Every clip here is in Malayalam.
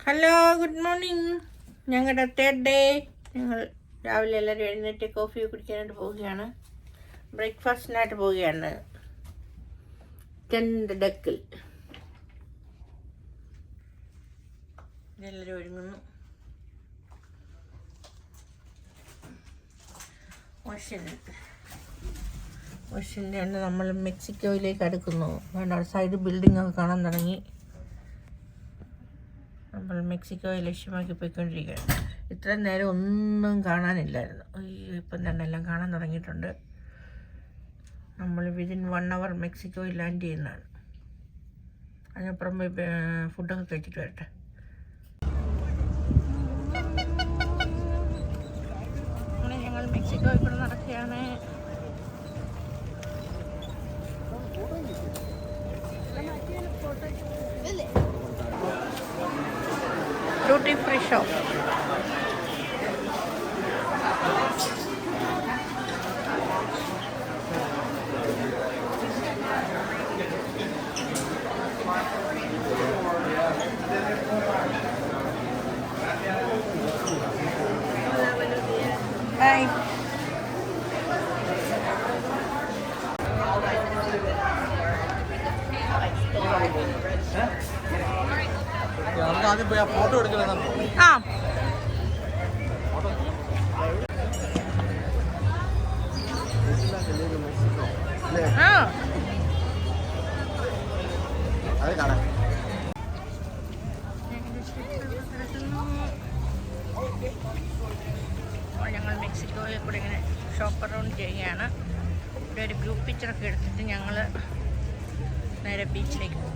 Hello, good morning. ഞങ്ങളുടെ തേർഡ് ഡേ. ഞങ്ങൾ രാവിലെ എല്ലാവരും എഴുന്നേറ്റ് കോഫി കുടിക്കാനായിട്ട് പോവുകയാണ്. ബ്രേക്ക്ഫാസ്റ്റിനായിട്ട് പോവുകയാണ്. ഡെക്കിൽ എല്ലാവരും ഒരുങ്ങുന്നു. ഓഷ്യൻ്റെ നമ്മൾ മെക്സിക്കോയിലേക്ക് അടുക്കുന്നു. വേണ്ട, സൈഡ് ബിൽഡിംഗ് ഒക്കെ കാണാൻ തുടങ്ങി. നമ്മൾ മെക്സിക്കോയെ ലക്ഷ്യമാക്കി പോയിക്കൊണ്ടിരിക്കുകയാണ്. ഇത്രയും നേരം ഒന്നും കാണാനില്ലായിരുന്നു. ഇപ്പം തന്നെ എല്ലാം കാണാൻ തുടങ്ങിയിട്ടുണ്ട്. നമ്മൾ വിതിൻ 1 hour മെക്സിക്കോയിൽ ലാൻഡ് ചെയ്യുന്നതാണ്. അതിനപ്പുറം പോയി ഫുഡൊക്കെ കഴിച്ചിട്ട് വരട്ടെ. ഞങ്ങൾ മെക്സിക്കോയിൽ കൂടെ നടക്കുകയാണ്. Duty free shop. ബൈ. ആദ്യം പോയി ഫോട്ടോ എടുക്കണം. അത് കാണാം. ഞങ്ങൾ മെക്സിക്കോയിൽ കൂടെ ഇങ്ങനെ ഷോപ്പ് അറൗണ്ട് ചെയ്യുകയാണ്. ഇവിടെ ഒരു ഗ്രൂപ്പ് പിക്ചറൊക്കെ എടുത്തിട്ട് ഞങ്ങൾ നേരെ ബീച്ചിലേക്ക് പോകും.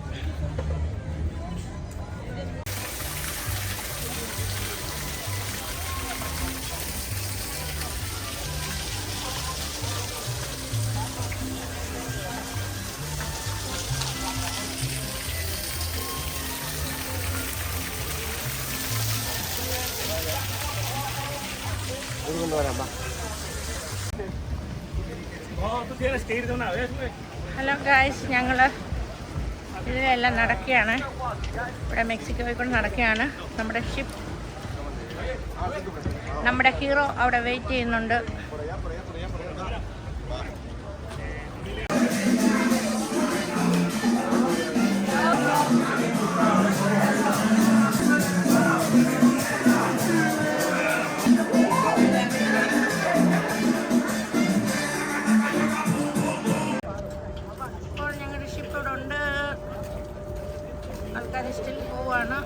ഹലോ ഗായ്സ്, ഞങ്ങൾ ഇതിലെല്ലാം നടക്കുകയാണ്. ഇവിടെ മെക്സിക്കോയിൽ കൂടെ നടക്കുകയാണ്. നമ്മുടെ ഷിപ്പ്, നമ്മുടെ ഹീറോ അവിടെ വെയിറ്റ് ചെയ്യുന്നുണ്ട്. ആൾക്കാർ സ്റ്റിൽ പോവാണ്.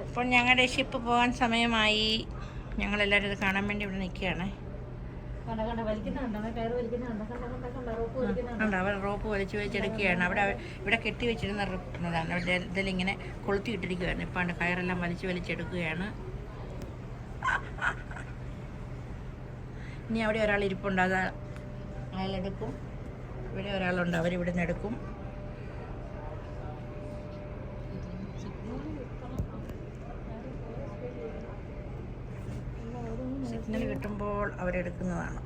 ഇപ്പോൾ ഞങ്ങളുടെ ഷിപ്പ് പോകാൻ സമയമായി. ഞങ്ങളെല്ലാവരും ഇത് കാണാൻ വേണ്ടി ഇവിടെ നിൽക്കുകയാണ്. അവർ റോപ്പ് വലിച്ചു വെച്ചെടുക്കുകയാണ്. ഇവിടെ കെട്ടി വെച്ചിരുന്നതാണ്. ഇതിലിങ്ങനെ കൊളുത്തിയിട്ടിരിക്കുകയാണ്. ഇപ്പം കയറെല്ലാം വലിച്ചെടുക്കുകയാണ്. ഇനി അവിടെ ഒരാൾ ഇരിപ്പുണ്ട്, അത് അയാളെടുക്കും. ഇവിടെ ഒരാളുണ്ട്, അവരിവിടെ നിന്ന് എടുക്കും. സിഗ്നൽ കിട്ടുമ്പോൾ അവരെടുക്കുന്നതാണ്.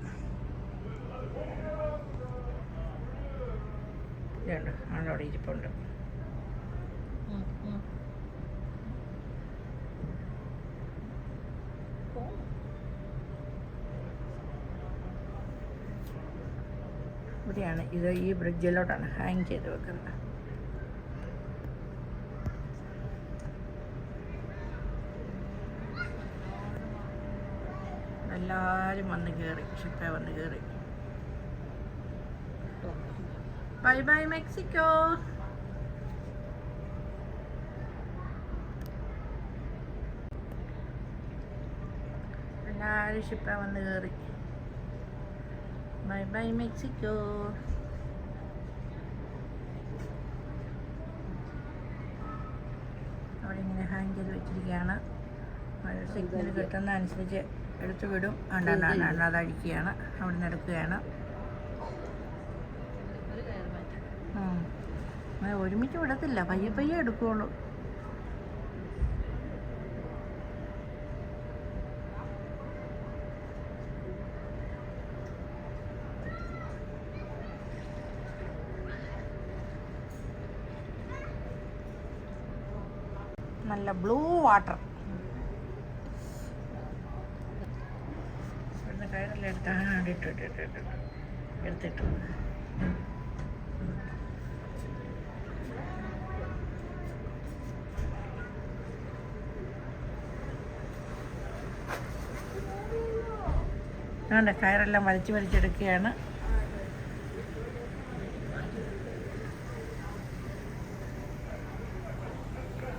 ഇതുണ്ട്, ആളവിടെ ഇരിപ്പുണ്ട്. ഇവിടെയാണ് ഇത്. ഈ ബ്രിഡ്ജിലോട്ടാണ് ഹാങ് ചെയ്ത് വെക്കുന്നത്. എല്ലാവരും വന്ന് കയറി, ഷിപ്പേ വന്ന് കയറി. Bye bye Mexico. എല്ലാവരും ഷിപ്പേ വന്ന് കയറി. Bye bye Mexico. അവിടെ ഇങ്ങനെ ഹാങ് ചെയ്ത് വെച്ചിരിക്കുകയാണ്. സിഗ്നൽ കിട്ടുന്ന അനുസരിച്ച് എടുത്തു വിടും. അതഴിക്കുകയാണ്, അവിടെ നിന്ന് എടുക്കുകയാണ്. ഒരുമിച്ച് വിടത്തില്ല, പയ്യെ പയ്യെ എടുക്കുകയുള്ളൂ. നല്ല ബ്ലൂ വാട്ടർ. ഇവിടുന്ന് കയറെല്ലാം എടുത്തിട്ടു. അതുകൊണ്ട് കയറെല്ലാം വലിച്ചെടുക്കുകയാണ്.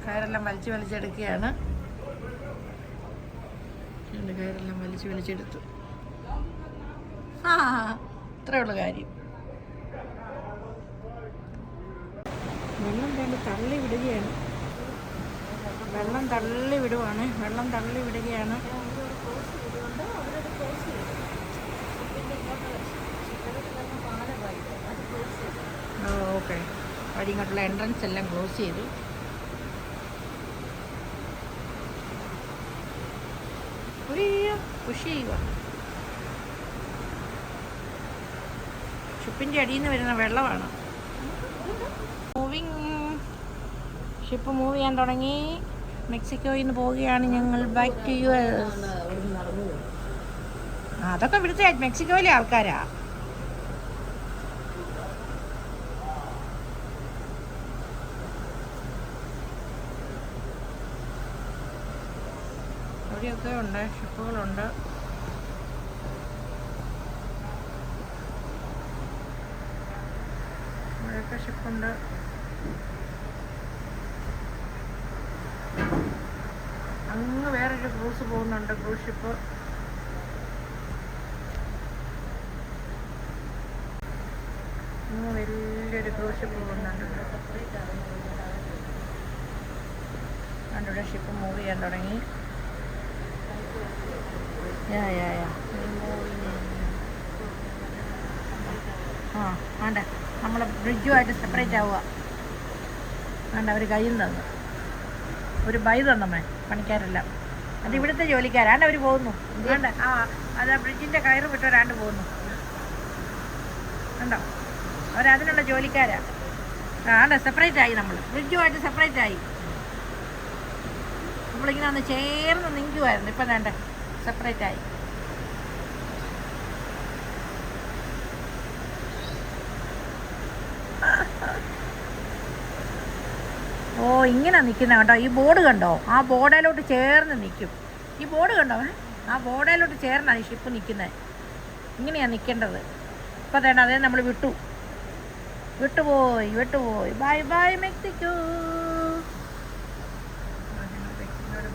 കയറെല്ലാം വലിച്ചെടുക്കുകയാണ്. കയറെല്ലാം വലിച്ചെടുത്തു. ആ, ഇത്രയേ ഉള്ളൂ കാര്യം. വെള്ളം തള്ളി വിടുകയാണ്. വെള്ളം തള്ളി വിടുകയാണ്. ഓക്കെ, അവിടെ ഇങ്ങോട്ടുള്ള എൻട്രൻസ് എല്ലാം ക്ലോസ് ചെയ്തു. പുഷ് ചെയ്യുക. ഷിപ്പിൻ്റെ അടിയിൽ നിന്ന് വരുന്ന വെള്ളമാണ്. ഷിപ്പ് മൂവ് ചെയ്യാൻ തുടങ്ങി. മെക്സിക്കോയിൽ നിന്ന് പോവുകയാണ് ഞങ്ങൾ. Back to US. അതൊക്കെ ഇവിടുത്തെ മെക്സിക്കോയിലെ ആൾക്കാരാ. അവിടെയൊക്കെ ഉണ്ട്, ഷിപ്പുകളുണ്ട്. ഇവിടെയൊക്കെ ഷിപ്പുണ്ട്. അങ്ങ് വേറൊരു ക്രൂസ് പോകുന്നുണ്ട്, ക്രൂസ് ഷിപ്പ്. അങ്ങ് വലിയൊരു ക്രൂസ് ഷിപ്പ് പോകുന്നുണ്ട്. അതിൻ്റെ ഷിപ്പ് മൂവ് ചെയ്യാൻ തുടങ്ങി. വേണ്ട, നമ്മൾ ബ്രിഡ്ജുമായിട്ട് സെപ്പറേറ്റ് ആവുക. വേണ്ട, അവർ കയ്യിൽ തന്നു, ഒരു ബൈ തന്നമ്മേ പണിക്കാരെല്ലാം. അത് ഇവിടുത്തെ ജോലിക്കാരാണ്ട് അവർ പോകുന്നു. വേണ്ട, അത് ആ ബ്രിഡ്ജിൻ്റെ കയറ് വിട്ടവരാണ്ട് പോകുന്നു. കണ്ടോ, അവരതിനുള്ള ജോലിക്കാരാ. ആണ്ട സെപ്പറേറ്റ് ആയി, നമ്മൾ ബ്രിഡ്ജുമായിട്ട് സെപ്പറേറ്റ് ആയി. നമ്മളിങ്ങനെ ഒന്ന് ചേർന്ന് നിൽക്കുമായിരുന്നു. ഇപ്പം വേണ്ട, സെപ്പറേറ്റ് ആയി. ഓ, ഇങ്ങനെ നിൽക്കുന്ന കേട്ടോ. ഈ ബോർഡ് കണ്ടോ? ആ ബോർഡിലോട്ട് ചേർന്ന് നിൽക്കും. ഈ ബോർഡ് കണ്ടോ? ആ ബോർഡിലോട്ട് ചേർന്നാണ് ഈ ഷിപ്പ് നിൽക്കുന്നത്. ഇങ്ങനെയാണ് നിൽക്കേണ്ടത്. ഇപ്പം തേണ്ട അതേ നമ്മൾ വിട്ടുപോയി. Bye bye Mexico.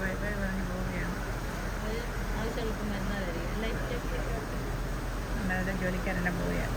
Bye bye പറഞ്ഞു പോവുകയാണ്. എല്ലാവരും ജോലിക്കാരെല്ലാം പോവുകയാണ്.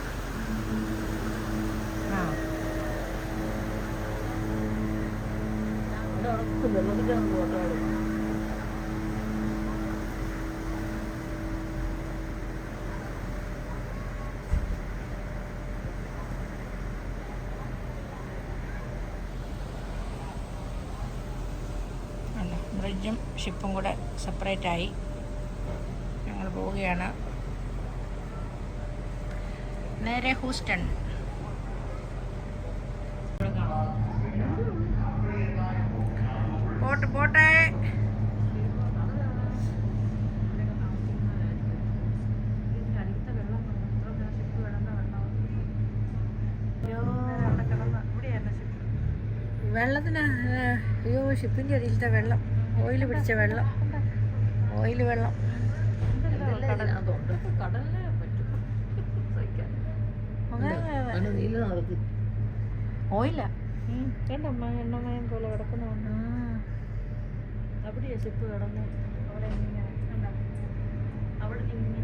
ബ്രിഡ്ജും ഷിപ്പും കൂടെ സെപ്പറേറ്റായി. ഞങ്ങൾ പോവുകയാണ് നേരെ ഹൂസ്റ്റൺ. പോട്ടെ. വെള്ളത്തിന് അയ്യോ, ഷിപ്പിൻ്റെ അടിയിലത്തെ വെള്ളം, ഓയിൽ പിടിച്ച വെള്ളം. ഓയില്ല, കണ്ടമ്മ എണ്ണമയം പോലെ കിടക്കുന്നുണ്ട്. അവിടെയാ ഷിപ്പ് കിടന്നു. അവിടെ ഇങ്ങനെ അവിടെ ഇങ്ങനെ